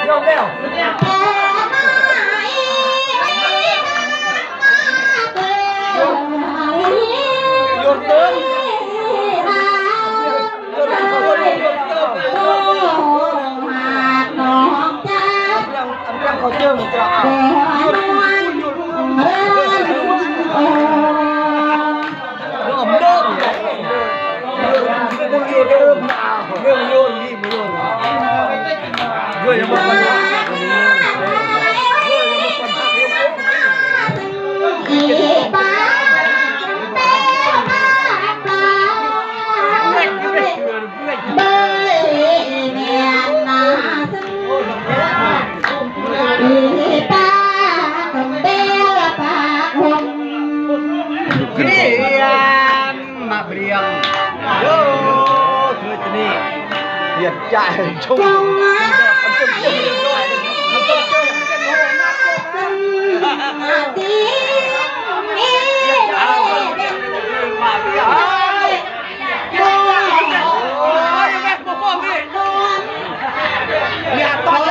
ยอมแล้วโยนเติมเขาเจอมันจะมาเบียงโย่เธอจะนี่เหยียดใจชุ่มมันจะเจอด้วยมันจะเจอเป็นหัวหน้ามาเบียงโอ้ยแม่ปุ๊บปุ๊บนี่อย่าต่อย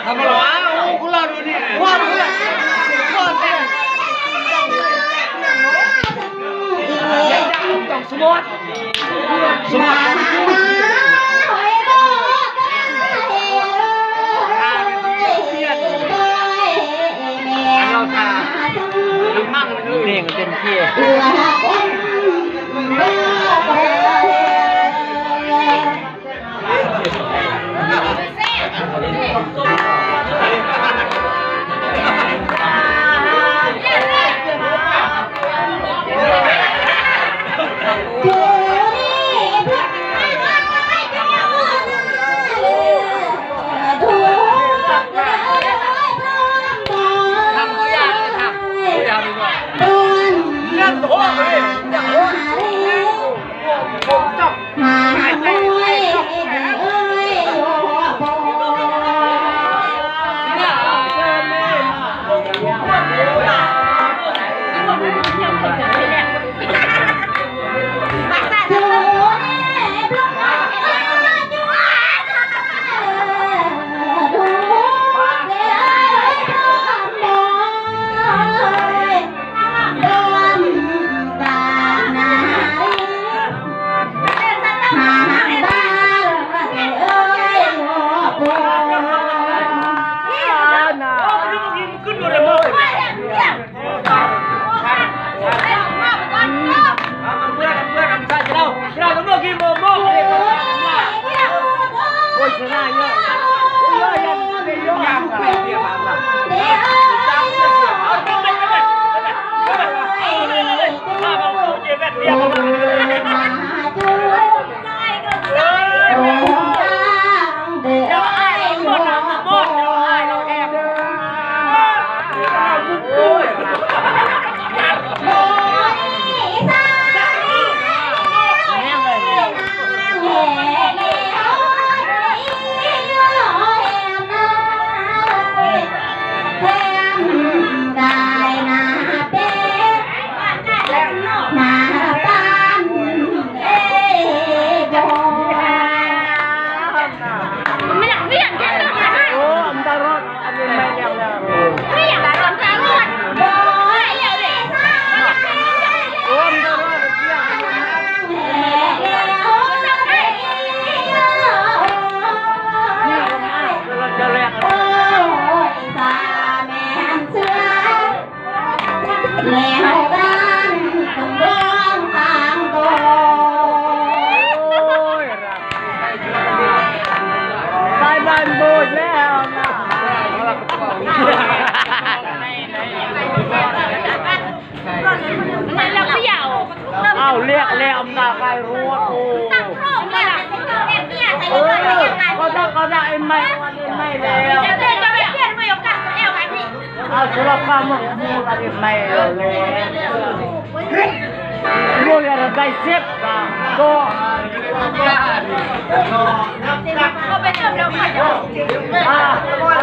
ทำอะไรวะคุณเราดูดิว่าดูเลยว่าดูเลยต้องสมอดสมอดเราทาดึงมากเลยเพลงเป็นเที่ยเรียกแล้วอำนาจใครรู้ว่ากูตั้งโรคเลยล่ะก็ได้ไม่แล้วจะได้จะไม่เปลี่ยนไม่โอกาสแล้วไงพี่เอาสุรภาพมันมูอะไรไม่เลยรู้อะไรได้เสียบก็เป็นเรื่องเดียวกัน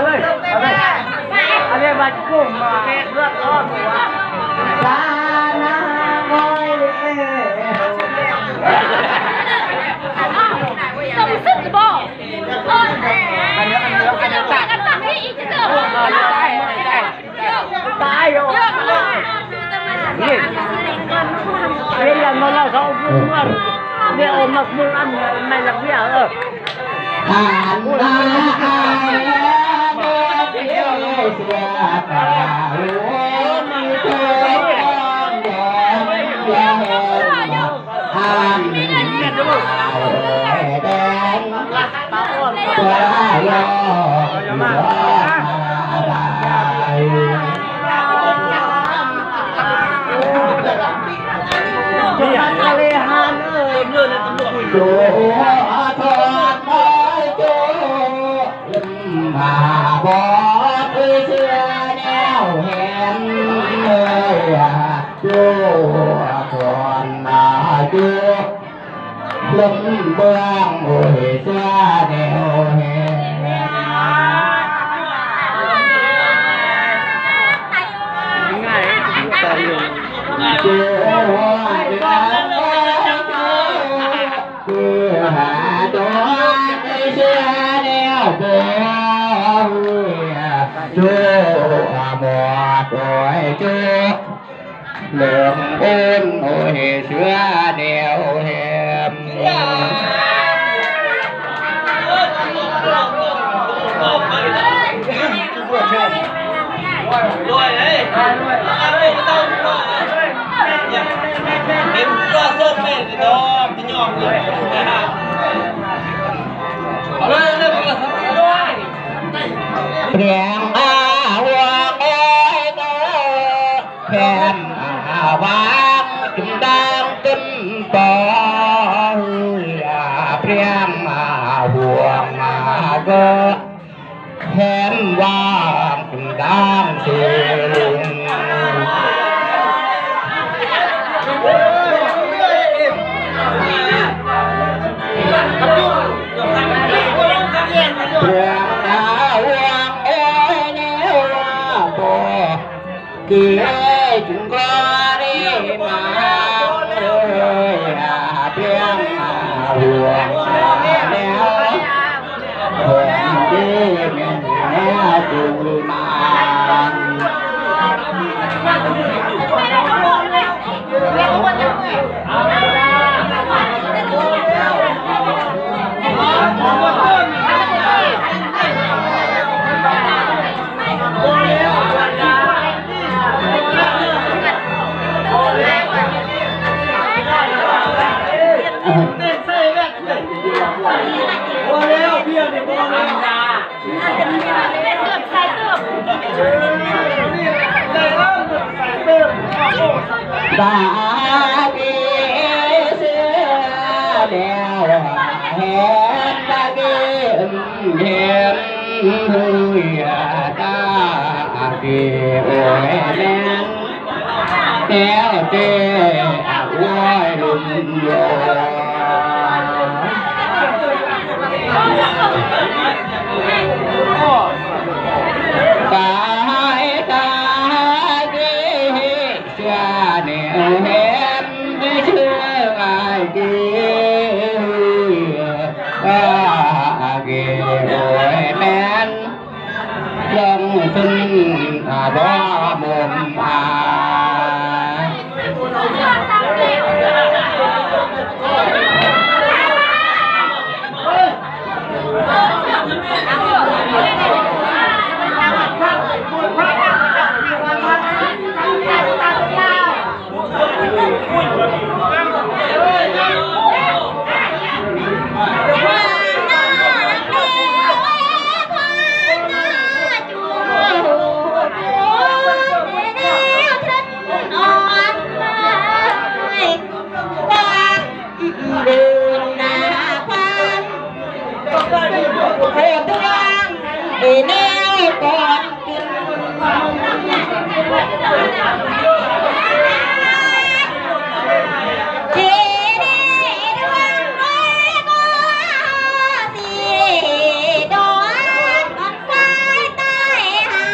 เลย บัดกุ้งมาเลือดอ้อมหัวตาหน้าบอยต้องซึ้งบอกอันนี้ตัดให้อีกจะเจอตายอยู่นี่เรื่องนั้นเราเขาพูดว่าเนี่ยอมมืออันไม่หลับเนี่ยอ่านมาอ่านเดียวเสียตาหัวมีเธออ่านแดงตัวรออะไรฮะเรื่องนั้นตำรวจโจทอดไม้โจมาบอกเชื่อแนวเห็นเลยโจก่อนมาโจลมเบื้องโอ้ยเชื่อแนวเห็นง่ายแต่อยู่โจหาตัวไม่เชื่อแนวโบจูหมดโอ้ยจูเหลืองอ้นโอ้ยเชื่อแนวแหมด้วยเลยต้องเห็นก็ส้มแม่จะดอมจะยอมเลยเอาเลยเรื่องนี้ก็ทำด้วยเปลี่ยนหัวโอ้ยโตแผ่นวางจุ่มดังขึ้นต่อเปลี่ยนหัวมาก็แผ่นวางจุ่มดังเสียงคือจุงกลาดีมาเลยเพียงหัวแล้วคนดีแม่ดูมาตาดีเสียแล้วเห็นตาดีเห็นเฮียตาดีโอ้ยแม่นแล้วเจ้าว้อยลุงโยตายตายดีเชื่อแนวเห็นเชื่อไอ้ดีโอ้ยแม่นยังซึ่งรอมุมแนวก่อนกินทีนี้ดวงไว้ก็สีดอนออกสายใต้หา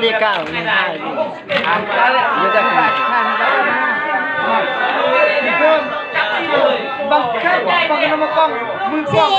đi cao như này như thế này bằng cái nó mà con mưa con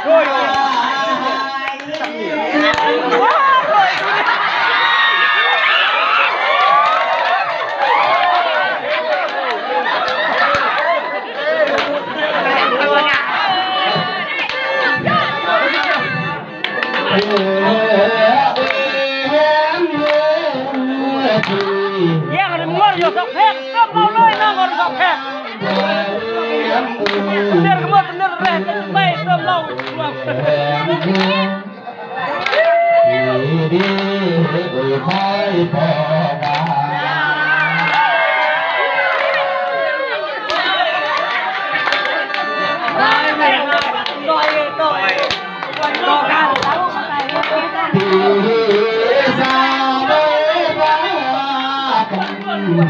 Rồi Hãy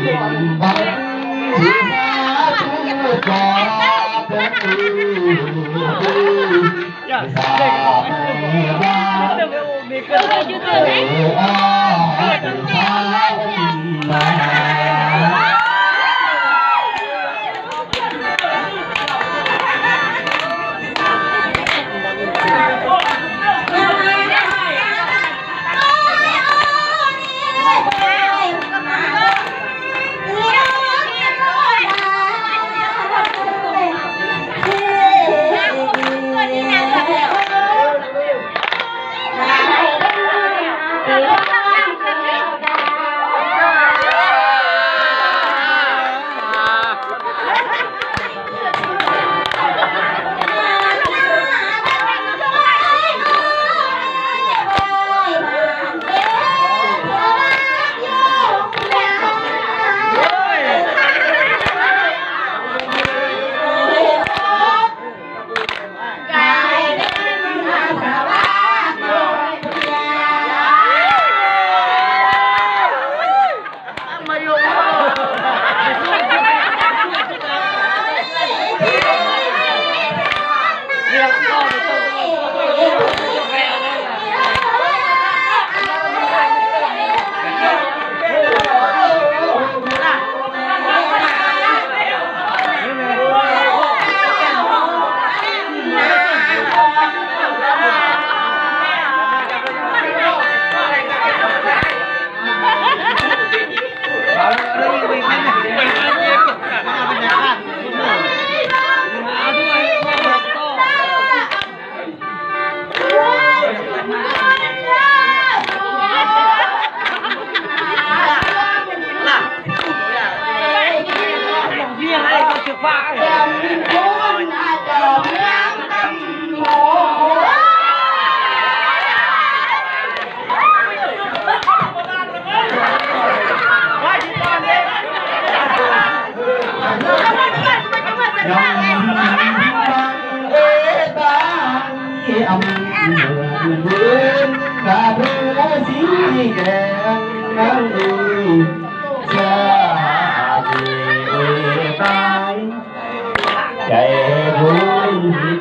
subscribe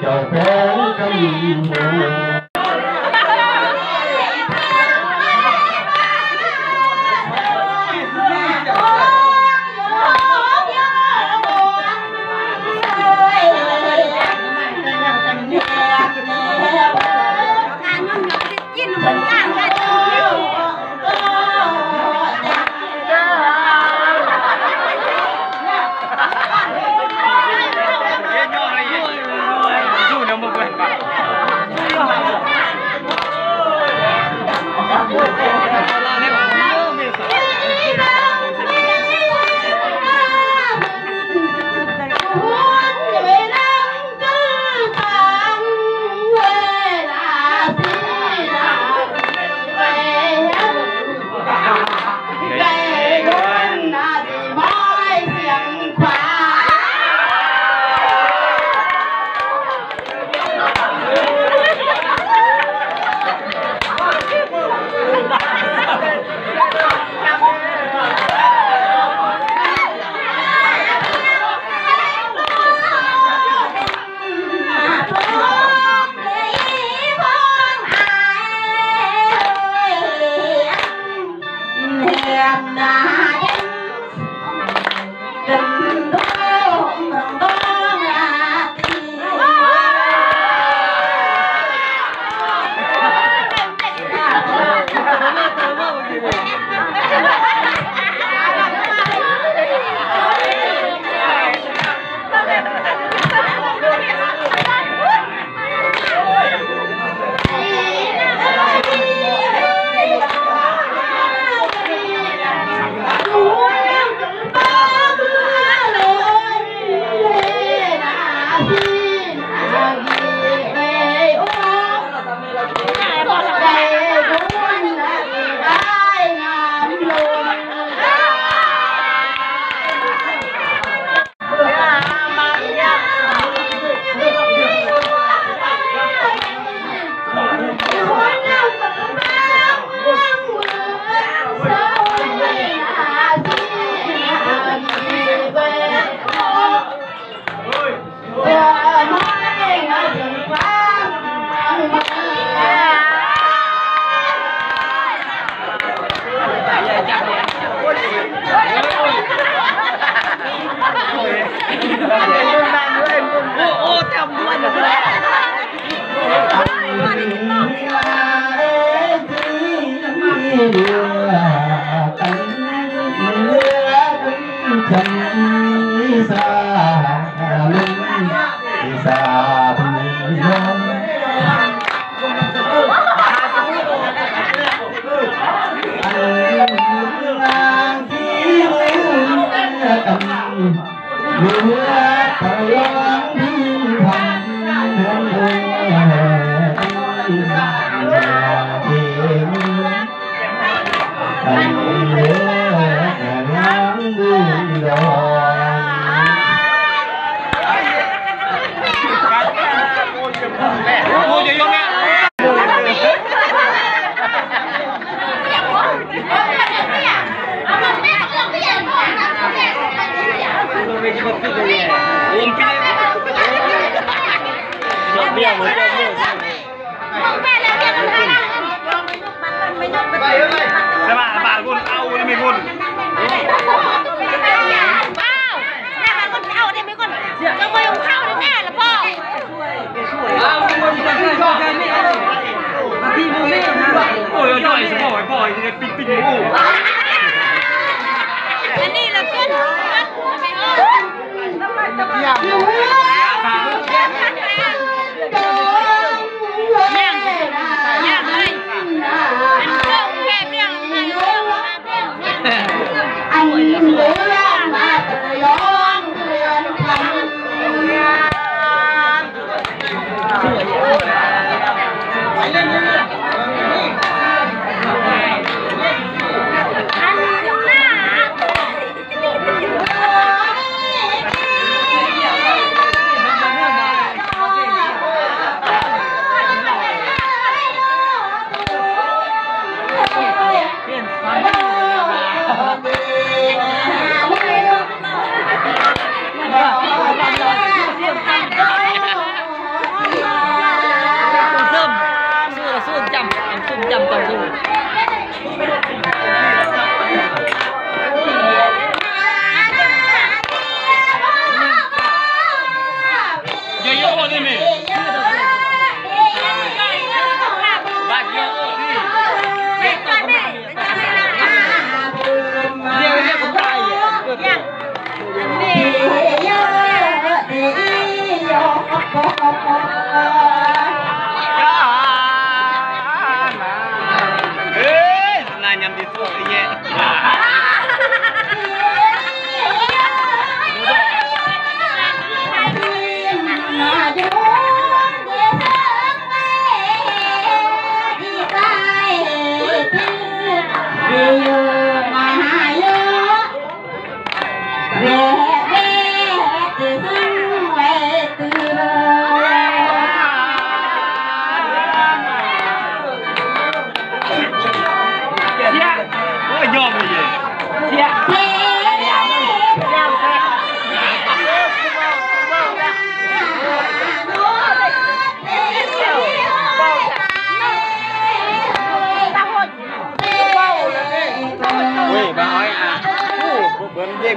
cho kênh Ghiền Mì Gõ để không bỏ lỡ เรือกันเรือกันฉันสาลุงสาพี่น้องเรือตะลองที่พันเมืองเรือเองกันเรือน้ำบุญดอนโอ้ยยงเนี่ยจะมาบาดคุณเอาได้ไหมคุณโอ้ยย่อยสมองบ่อยจะปิ๊งปิ๊งโอ้อันนี้เราเกิน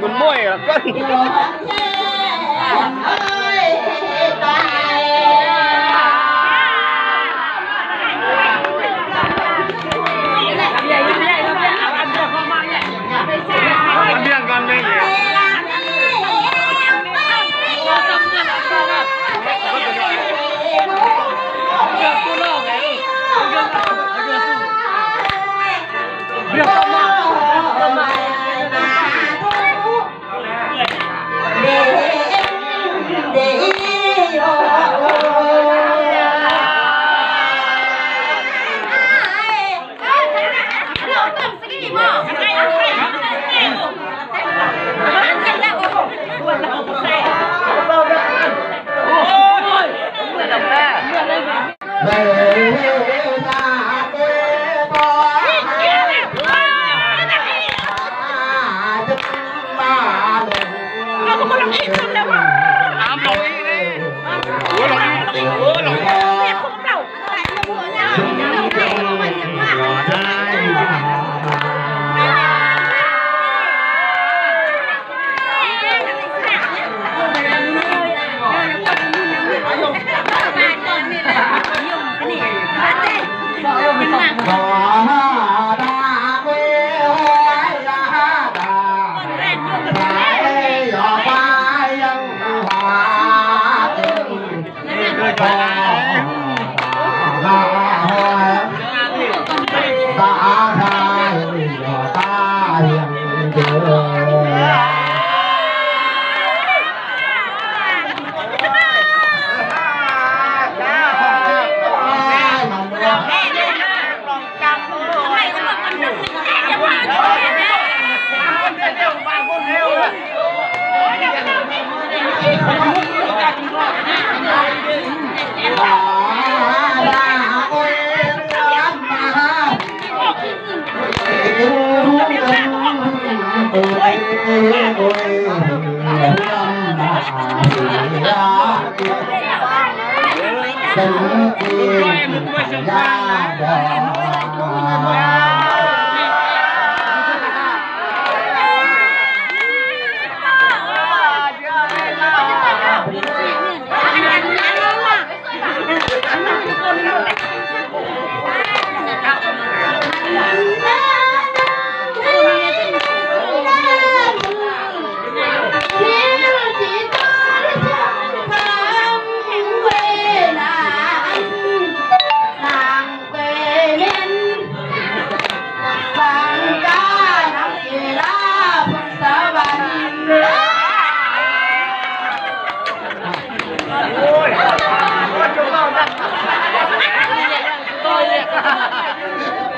คุณมวยก็ เ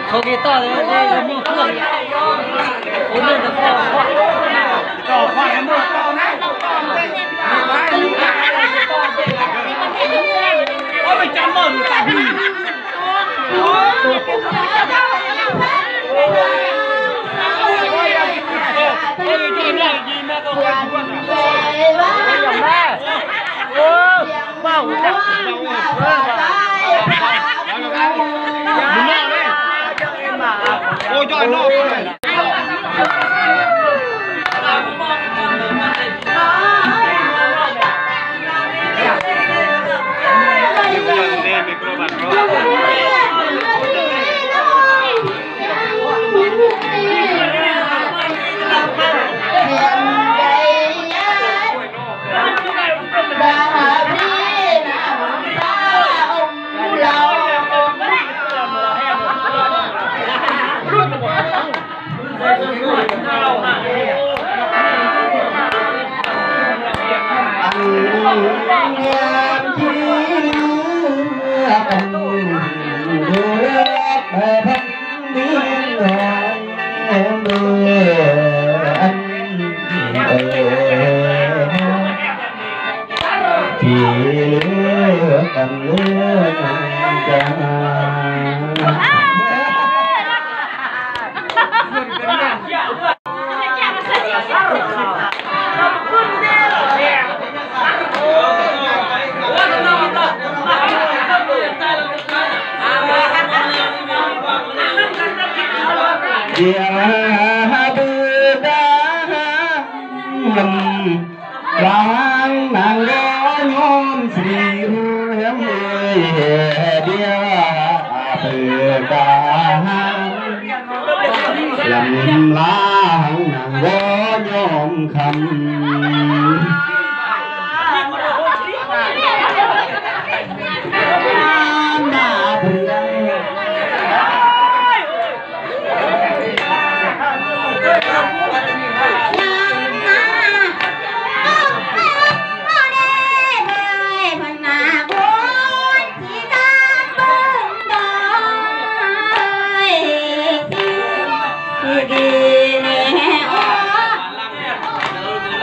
เขากีต่อเลยมีเครื่องโอ้ยจะต่อควายมือต่อนะโอ้ยไปจำหมดตาพี่ยินแม่ก็ควายชวนอย่างแม่โอ้เมาจักโอ้ยจอยนอกเลย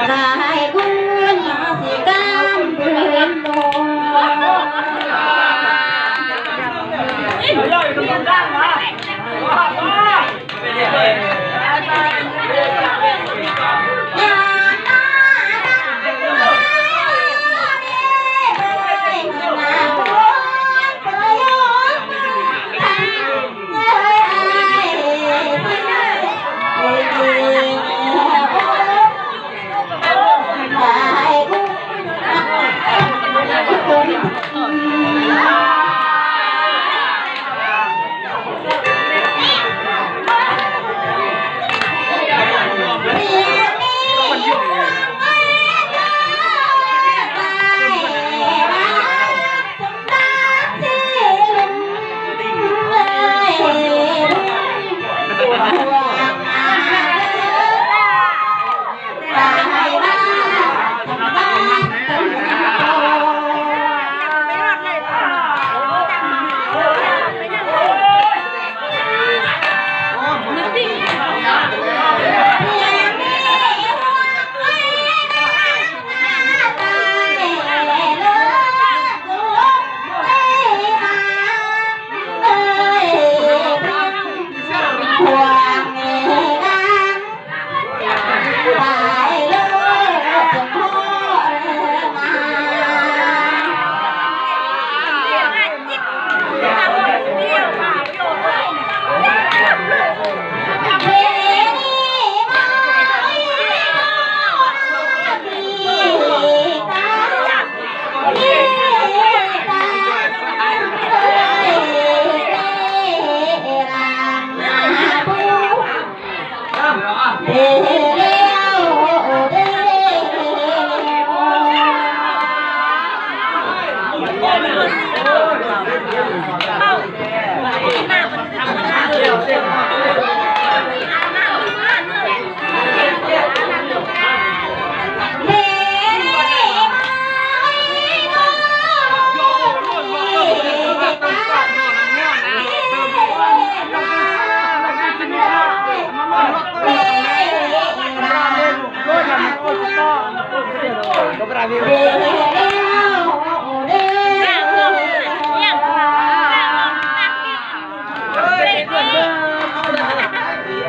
ได้คุณ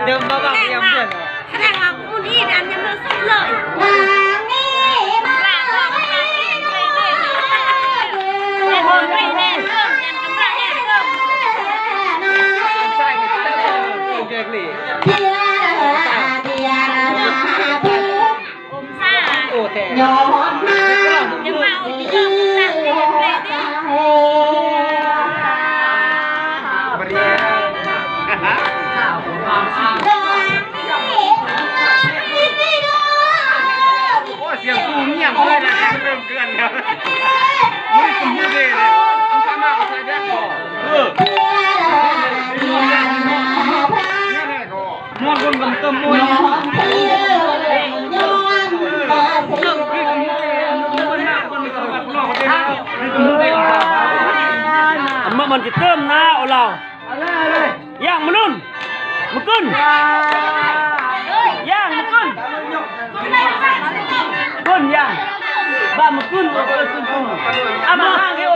เดิมบ้าๆยังเพื่อน แสดงว่าคุณอีดันยังไม่สุดเลยใช่กันเก่งเลยโอ้แต่ย้อนมาจะมาเอาที่เริ่มตั้งเรียนเลยดิ บริเวณโอ้เสียงกูเงียบเลยนะเริ่มเกินแล้วไม่คุ้มเลยต้องสามารถใช้ได้ก่อนมองคนกันเติมมวยมันจะเติมนะเอาเราย่างมันนุ่นมันขึ้นย่างมันขึ้นขึ้นย่างบ้านมันขึ้นเอามาห้างเดียว